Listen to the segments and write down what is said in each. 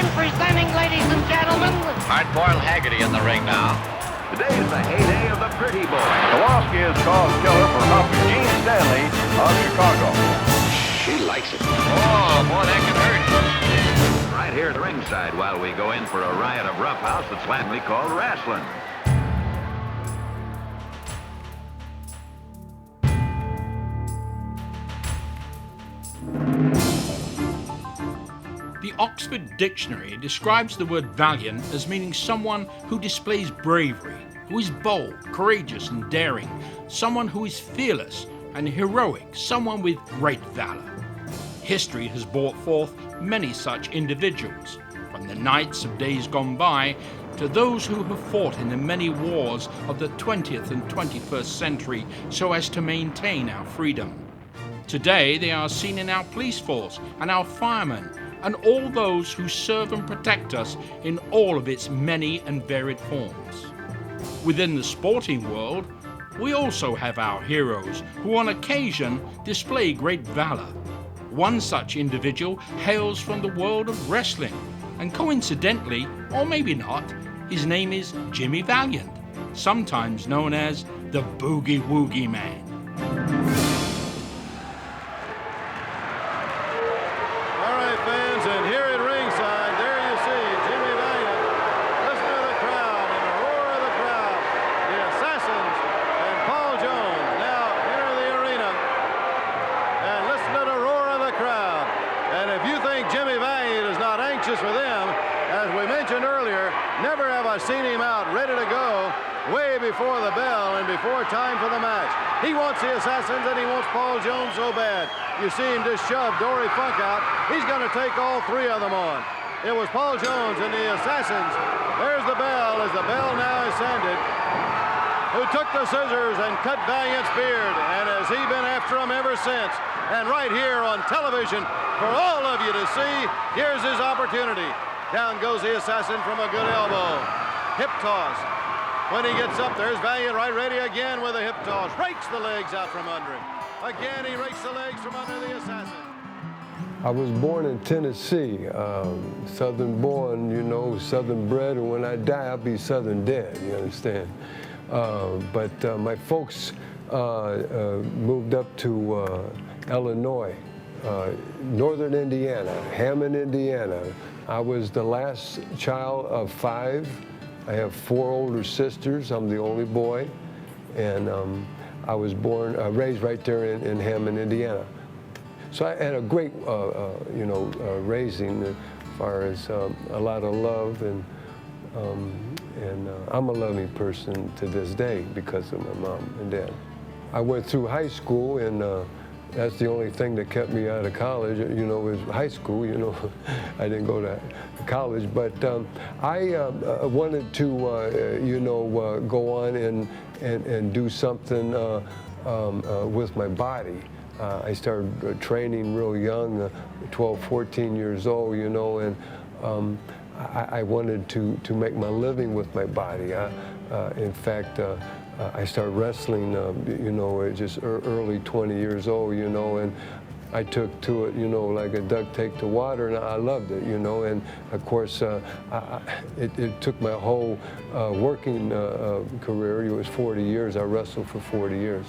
And presenting, ladies and gentlemen, Hard-boiled Haggerty in the ring now. Today's the heyday of the pretty boy. Kowalski is called killer for helping Gene Stanley of Chicago. She likes it. Oh, boy, that can hurt. Right here at ringside while we go in for a riot of roughhouse that's flatly called wrestling. The Oxford Dictionary describes the word valiant as meaning someone who displays bravery, who is bold, courageous and daring, someone who is fearless and heroic, someone with great valor. History has brought forth many such individuals, from the knights of days gone by to those who have fought in the many wars of the 20th and 21st century so as to maintain our freedom. Today they are seen in our police force and our firemen and all those who serve and protect us in all of its many and varied forms. Within the sporting world, we also have our heroes who on occasion display great valor. One such individual hails from the world of wrestling, and coincidentally, or maybe not, his name is Jimmy Valiant, sometimes known as the Boogie Woogie Man. For them, as we mentioned earlier, never have I seen him out ready to go way before the bell and before time for the match. He wants the Assassins and he wants Paul Jones so bad. You see him just shove Dory Funk out. He's going to take all three of them on. It was Paul Jones and the Assassins. There's the bell as the bell now is sounded. Who took the scissors and cut Valiant's beard, and has he been after him ever since. And right here on television for all of you to see, here's his opportunity. Down goes the Assassin from a good elbow. Hip toss. When he gets up, there's Valiant right ready again with a hip toss. Rakes the legs out from under him. Again, he rakes the legs from under the Assassin. I was born in Tennessee, Southern born, you know, Southern bred, and when I die, I'll be Southern dead, you understand? But my folks moved up to Illinois, Northern Indiana, Hammond, Indiana. I was the last child of 5. I have 4 older sisters. I'm the only boy, and I was raised right there in Hammond, Indiana. So I had a great, raising as far as a lot of love, and I'm a loving person to this day because of my mom and dad. I went through high school, and that's the only thing that kept me out of college, you know, was high school, you know. I didn't go to college, but I wanted to, go on and do something with my body. I started training real young, 12, 14 years old, you know, and I wanted to make my living with my body. In fact, I started wrestling, at just early 20 years old, you know, and I took to it, you know, like a duck take to water, and I loved it, you know, and of course, it took my whole working career. It was 40 years. I wrestled for 40 years.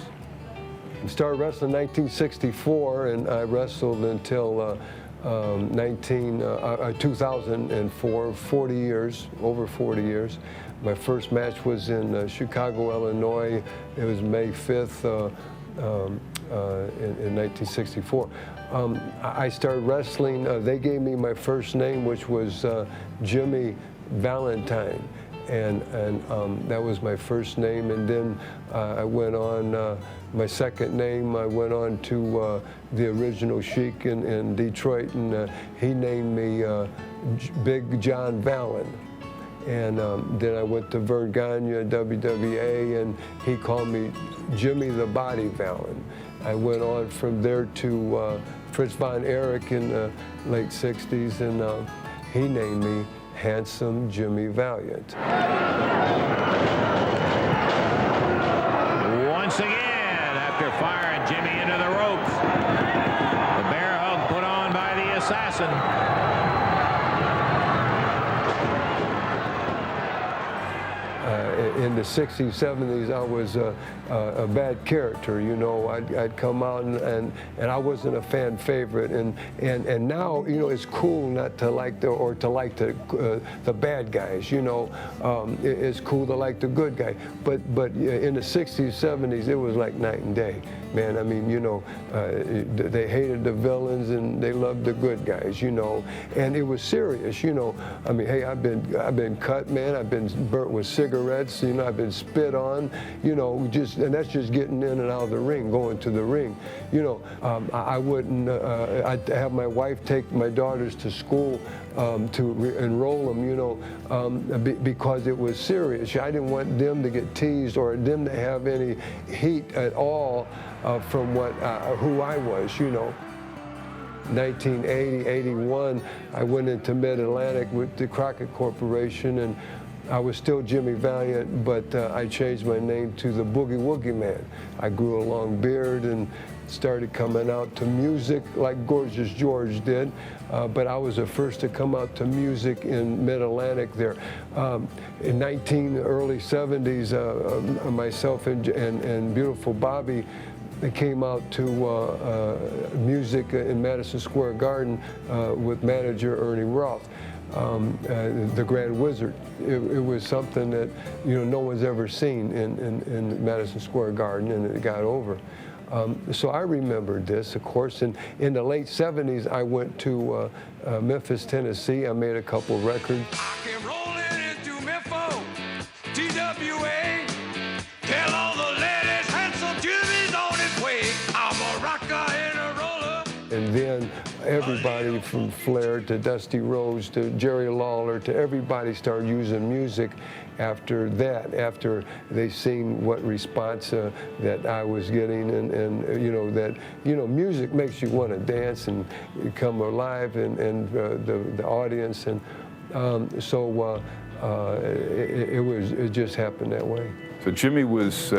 I started wrestling in 1964, and I wrestled until 2004, 40 years, over 40 years. My first match was in Chicago, Illinois. It was May 5th in 1964. I started wrestling. They gave me my first name, which was Jimmy Valentine. And that was my first name, and then I went on, my second name, I went on to the original Sheik in Detroit, and he named me Big John Vallon. And then I went to Vern Gagne, WWA, and he called me Jimmy the Body Vallon. I went on from there to Fritz von Erich in the late 60s, and he named me Handsome Jimmy Valiant. Once again, after firing Jimmy into the ropes, the bear hug put on by the Assassin. in the 60s, 70s, I was a bad character. You know, I'd come out and I wasn't a fan favorite. And now, you know, it's cool not to like the bad guys. You know, it's cool to like the good guy. But in the 60s, 70s, it was like night and day, man. I mean, you know, they hated the villains and they loved the good guys. You know, and it was serious. You know, I mean, hey, I've been cut, man. I've been burnt with cigarettes. You know, I've been spit on. You know, and that's just getting in and out of the ring, going to the ring. You know, I wouldn't. I'd have my wife take my daughters to school to enroll them. You know, because it was serious. I didn't want them to get teased or them to have any heat at all from who I was. You know. 1980, 81, I went into Mid-Atlantic with the Crockett Corporation, and I was still Jimmy Valiant, but I changed my name to the Boogie Woogie Man. I grew a long beard and started coming out to music like Gorgeous George did, but I was the first to come out to music in Mid-Atlantic there. In early 70s, myself and beautiful Bobby, they came out to music in Madison Square Garden with manager Ernie Roth, the Grand Wizard. It was something that, you know, no one's ever seen in Madison Square Garden, and it got over. So I remembered this, of course. And in the late 70s, I went to Memphis, Tennessee. I made a couple records. I came rolling into Memphis, TWA. Tell all the ladies, handsome Jimmy's on his way. I'm a rocker and a roller. And then everybody from Flair to Dusty Rhodes to Jerry Lawler to everybody started using music after that, after they seen what response that I was getting, and you know, that, you know, music makes you want to dance and come alive, and the audience, and so it just happened that way. So Jimmy was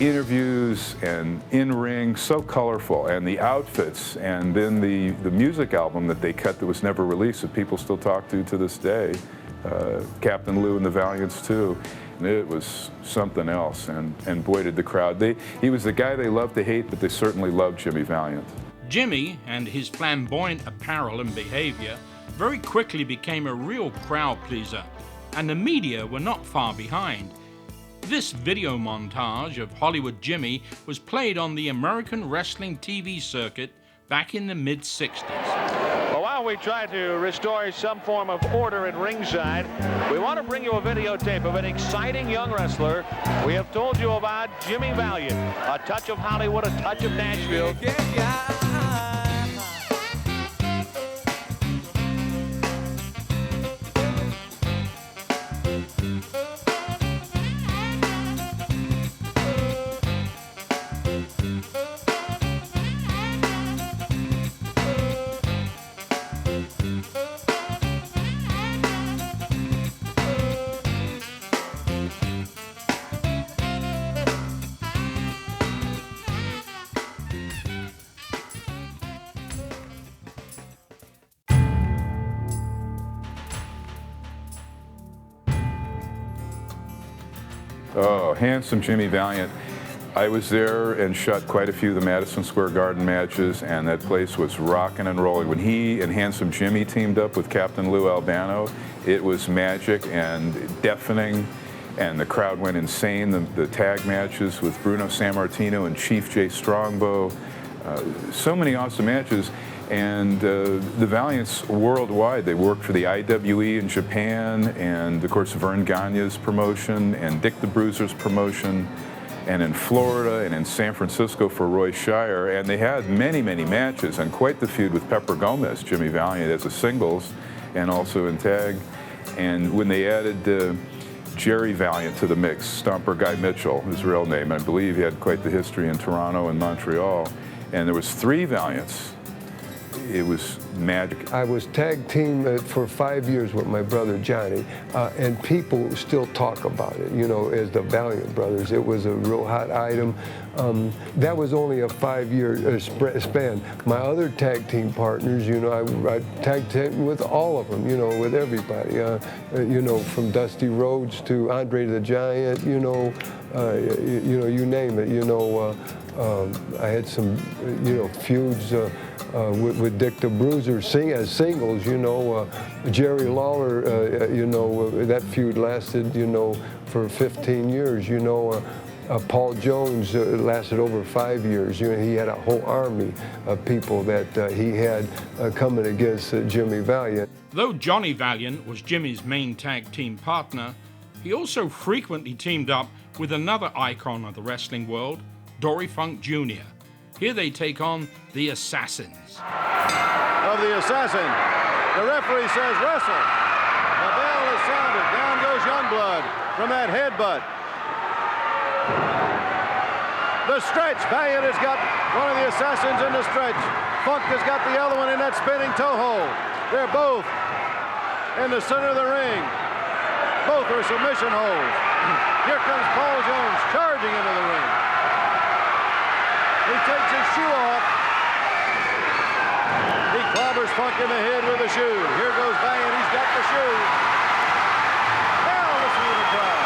interviews and in-ring, so colorful, and the outfits, and then the music album that they cut that was never released that people still talk to this day, Captain Lou and the Valiants too. And it was something else, and boy did the crowd. He was the guy they loved to hate, but they certainly loved Jimmy Valiant. Jimmy and his flamboyant apparel and behavior very quickly became a real crowd pleaser, and the media were not far behind. This video montage of Hollywood Jimmy was played on the American wrestling TV circuit back in the mid-60s. Well, while we try to restore some form of order at ringside, we want to bring you a videotape of an exciting young wrestler. We have told you about Jimmy Valiant, a touch of Hollywood, a touch of Nashville. Oh, handsome Jimmy Valiant. I was there and shot quite a few of the Madison Square Garden matches, and that place was rocking and rolling. When he and Handsome Jimmy teamed up with Captain Lou Albano, it was magic and deafening, and the crowd went insane. The tag matches with Bruno Sammartino and Chief Jay Strongbow, so many awesome matches. And the Valiants worldwide, they worked for the IWE in Japan, and of course Vern Gagne's promotion, and Dick the Bruiser's promotion, and in Florida and in San Francisco for Roy Shire. And they had many, many matches, and quite the feud with Pepper Gomez, Jimmy Valiant, as a singles and also in tag. And when they added Jerry Valiant to the mix, Stomper Guy Mitchell, his real name, I believe he had quite the history in Toronto and Montreal. And there was 3 Valiants it was magic. I was tag team for 5 years with my brother Johnny, and people still talk about it, you know, as the Valiant brothers. It was a real hot item. That was only a 5-year span. My other tag team partners, you know, I tag team with all of them, you know, with everybody, you know, from Dusty Rhodes to Andre the Giant, you know, you name it, you know. I had some, you know, feuds with Dick the Bruiser as singles, you know. Jerry Lawler, you know, that feud lasted, you know, for 15 years, you know. Paul Jones lasted over 5 years. You know, he had a whole army of people that he had coming against Jimmy Valiant. Though Johnny Valiant was Jimmy's main tag team partner, he also frequently teamed up with another icon of the wrestling world, Dory Funk Jr. Here they take on the Assassins. Of the Assassin, the referee says wrestle. The bell is sounded. Down goes Youngblood from that headbutt. The stretch. Valiant has got one of the Assassins in the stretch. Funk has got the other one in that spinning toe hold. They're both in the center of the ring. Both are submission holds. Here comes Paul Jones charging into the ring. He takes his shoe off. He clobbers Funk in the head with the shoe. Here goes Valiant. He's got the shoe. Now listen to the crowd.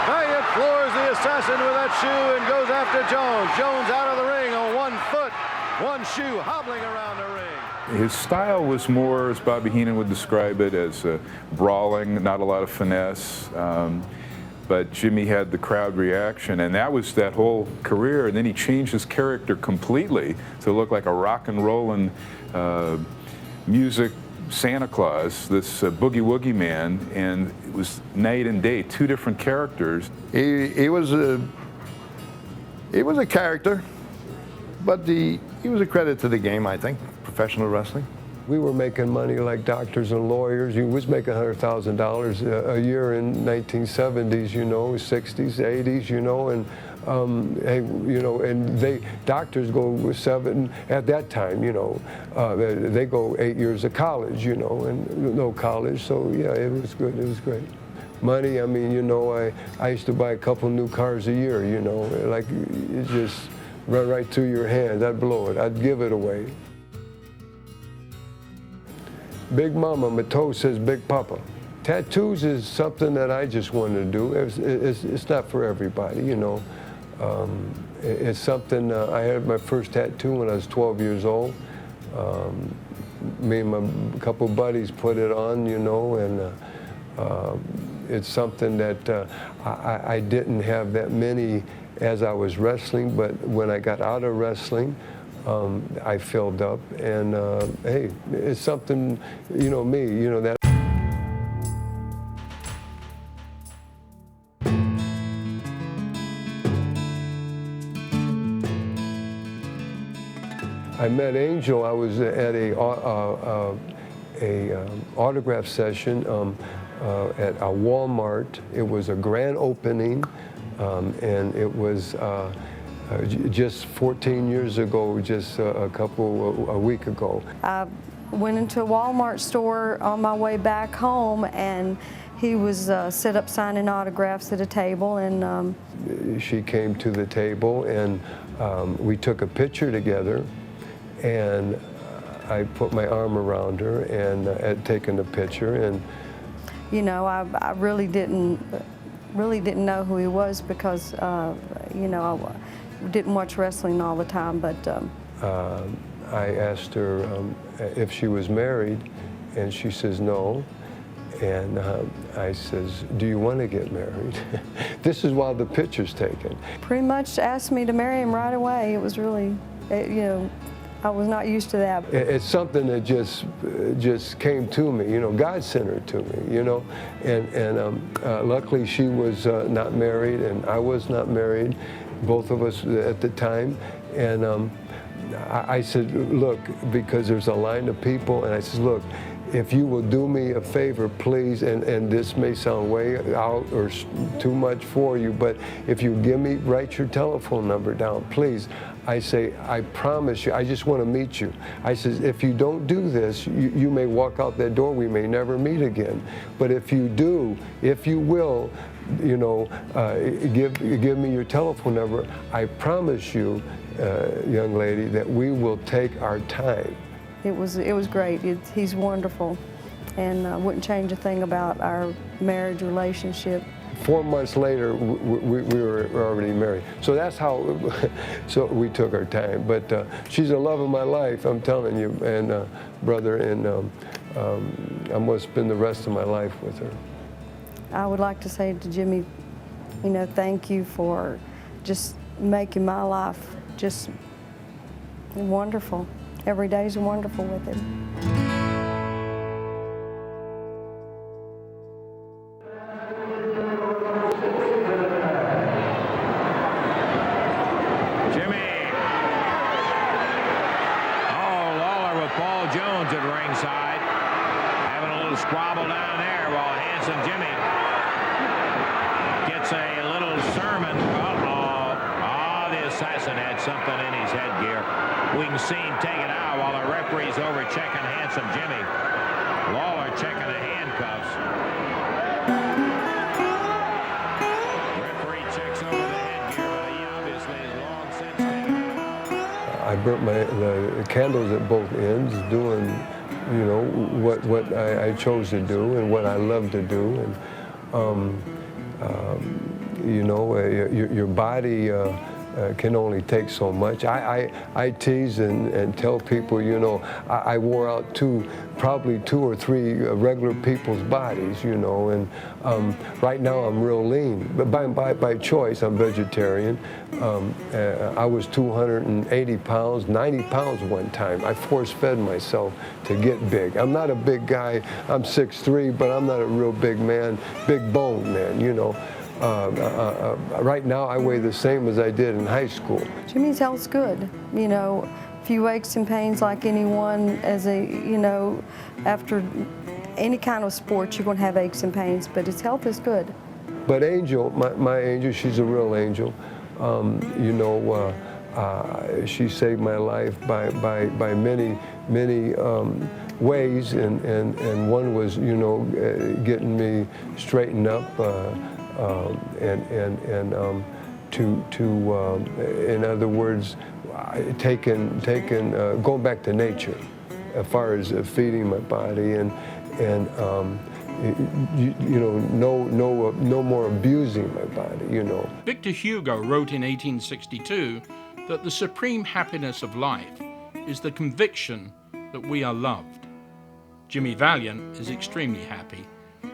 Valiant floors the Assassin with that shoe and goes after Jones. Jones out of the ring on 1 foot, 1 shoe, hobbling around the ring. His style was more, as Bobby Heenan would describe it, as brawling, not a lot of finesse. But Jimmy had the crowd reaction, and that was that whole career. And then he changed his character completely to look like a rock and rollin' music Santa Claus, this boogie woogie man, and it was night and day, 2 different characters. He was a character, but he was a credit to the game, I think, professional wrestling. We were making money like doctors and lawyers. You was making $100,000 a year in 1970s, you know, 60s, 80s, you know, and you know, and doctors go with 7 at that time, you know, they go 8 years of college, you know, and no college, so yeah, it was good, it was great. Money, I mean, you know, I used to buy a couple new cars a year, you know, like it just run right through your hands. I'd blow it, I'd give it away. Big Mama, my toe says Big Papa. Tattoos is something that I just wanted to do. It's not for everybody, you know. It's something, I had my first tattoo when I was 12 years old. Me and my couple buddies put it on, you know, and it's something that I didn't have that many as I was wrestling, but when I got out of wrestling, I filled up, and hey, it's something, you know, me, you know, that. I met Angel. I was at a autograph session at a Walmart. It was a grand opening, and it was just 14 years ago, just a week ago. I went into a Walmart store on my way back home, and he was set up signing autographs at a table, and she came to the table, and we took a picture together, and I put my arm around her and had taken the picture, and you know, I really didn't know who he was because you know, I didn't watch wrestling all the time, but I asked her if she was married, and she says no. And I says, do you want to get married? This is while the picture's taken. Pretty much asked me to marry him right away. It was really, you know, I was not used to that. It's something that just came to me, you know, God sent her to me, you know, and luckily she was not married and I was not married, both of us at the time, and I said, look, because there's a line of people, and I said, look, if you will do me a favor, please, and this may sound way out or too much for you, but if you write your telephone number down, please. I say, I promise you, I just want to meet you. I says, if you don't do this, you may walk out that door, we may never meet again. But if you do, if you will, you know, give me your telephone number, I promise you, young lady, that we will take our time. It was great. He's wonderful, and I wouldn't change a thing about our marriage relationship. 4 months later, we were already married. So that's how, so we took our time. But she's the love of my life, I'm telling you, and brother, and I'm going to spend the rest of my life with her. I would like to say to Jimmy, you know, thank you for just making my life just wonderful. Every day's wonderful with him. Jones at ringside, having a little squabble down there while handsome Jimmy gets a little sermon. The assassin had something in his headgear. We can see him take it out while the referee's over checking handsome Jimmy. Lawler checking the handcuffs. Referee checks over the headgear, but he obviously is long since taken it out. I burnt the candles at both ends, doing, you know, what I chose to do and what I love to do, and you know, your body can only take so much. I tease and tell people, you know, I wore out probably two or three regular people's bodies, you know, and right now I'm real lean, but by choice I'm vegetarian. I was 280 pounds, 90 pounds one time. I force-fed myself to get big. I'm not a big guy. I'm 6'3", but I'm not a real big man, big bone man, you know. Right now I weigh the same as I did in high school. Jimmy's health's good, you know. Few aches and pains like anyone, you know, after any kind of sport you're going to have aches and pains, but his health is good. But Angel, my Angel, she's a real angel. You know, she saved my life by many ways, and one was, you know, getting me straightened up, in other words, going back to nature, as far as feeding my body, and you know, no more abusing my body, you know. Victor Hugo wrote in 1862 that the supreme happiness of life is the conviction that we are loved. Jimmy Valiant is extremely happy.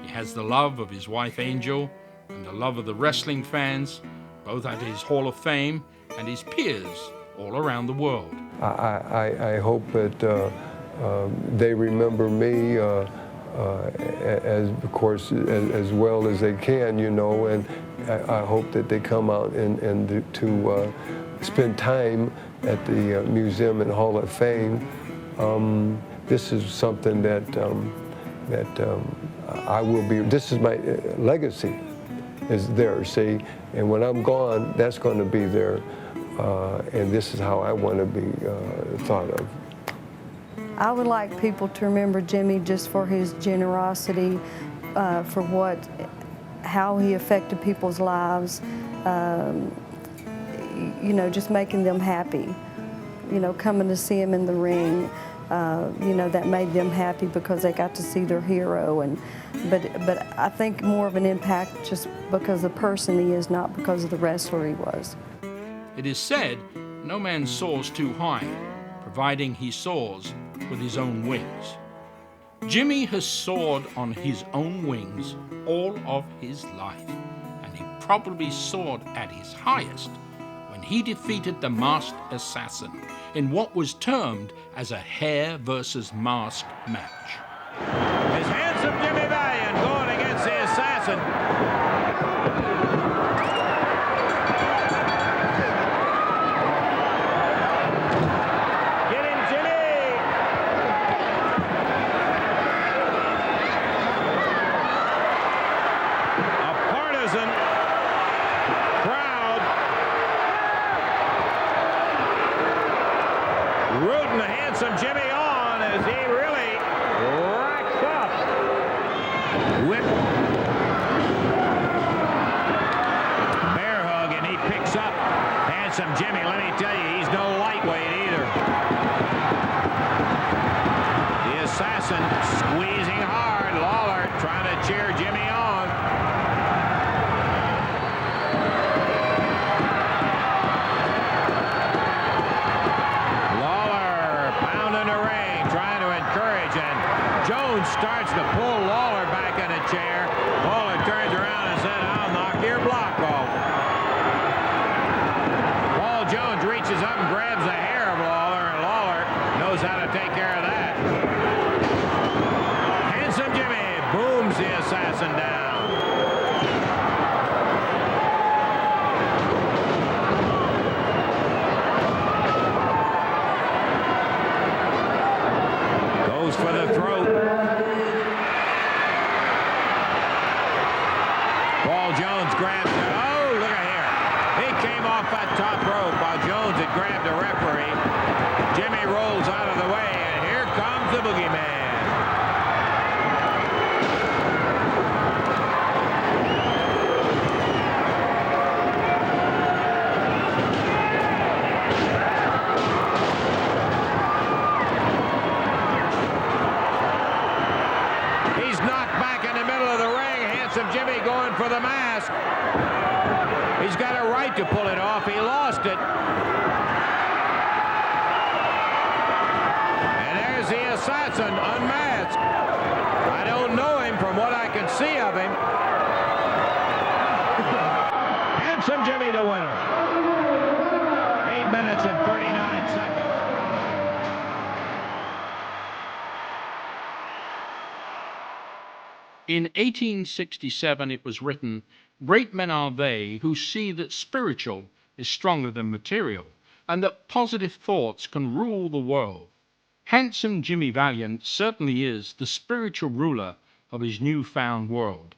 He has the love of his wife Angel and the love of the wrestling fans, both at his Hall of Fame and his peers all around the world. I hope that they remember me as, of course, as well as they can, you know, and I hope that they come out and to spend time at the museum and Hall of Fame. This is something that I will be, this is my legacy is there, see, and when I'm gone, that's going to be there, and this is how I want to be thought of. I would like people to remember Jimmy just for his generosity, for how he affected people's lives, you know, just making them happy, you know, coming to see him in the ring, you know, that made them happy because they got to see their hero, but I think more of an impact just because of the person he is, not because of the wrestler he was. It is said, no man soars too high, providing he soars with his own wings. Jimmy has soared on his own wings all of his life, and he probably soared at his highest when he defeated the masked assassin in what was termed as a hair versus mask match. His handsome Jimmy Valiant going against the assassin. Handsome Jimmy on as he really racks up. Whip. Bear hug, and he picks up Handsome Jimmy. Let me tell you, he's no lightweight either. The assassin squeezing hard. Lawler trying to cheer Jimmy on. Lawler pounding the ring, trying to encourage, and Jones starts to pull Lawler back in a chair. Lawler turns around and said, "I'll knock your block off." Paul Jones reaches up and grabs the hair of Lawler, and Lawler knows how to take care of that. Handsome Jimmy booms the assassin down. Goes for the throat. Paul Jones grabs it. Oh, look at here. He came off that top rope while Jones had grabbed the referee. Jimmy rolls out of the way, and here comes the boogeyman. He's knocked back in the middle of the ring. Handsome Jimmy going for the mask. He's got a right to pull it off. He lost it. And there's the assassin unmasked. I don't know him from what I can see of him. Handsome Jimmy the winner. 8 minutes and 39 seconds. In 1867 it was written, "Great men are they who see that spiritual is stronger than material, and that positive thoughts can rule the world." Handsome Jimmy Valiant certainly is the spiritual ruler of his newfound world,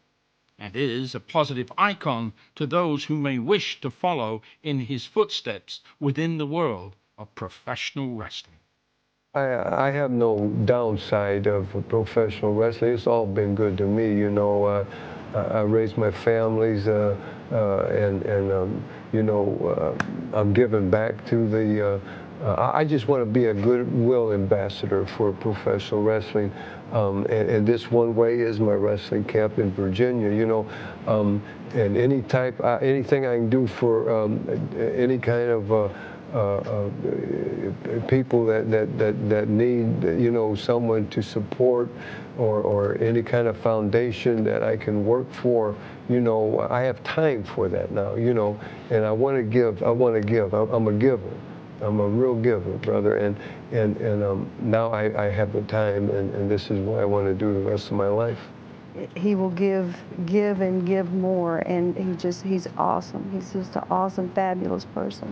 and is a positive icon to those who may wish to follow in his footsteps within the world of professional wrestling. I have no downside of professional wrestling. It's all been good to me, you know. I raised my families, and you know, I'm giving back to the. I just want to be a goodwill ambassador for professional wrestling, and this one way is my wrestling camp in Virginia, you know, and anything I can do for any kind of. People that need, you know, someone to support, or any kind of foundation that I can work for, you know, I have time for that now, you know, and I want to give. I'm a giver. I'm a real giver, brother, and now I have the time, and this is what I want to do the rest of my life. He will give and give more, and he's awesome. He's just an awesome, fabulous person.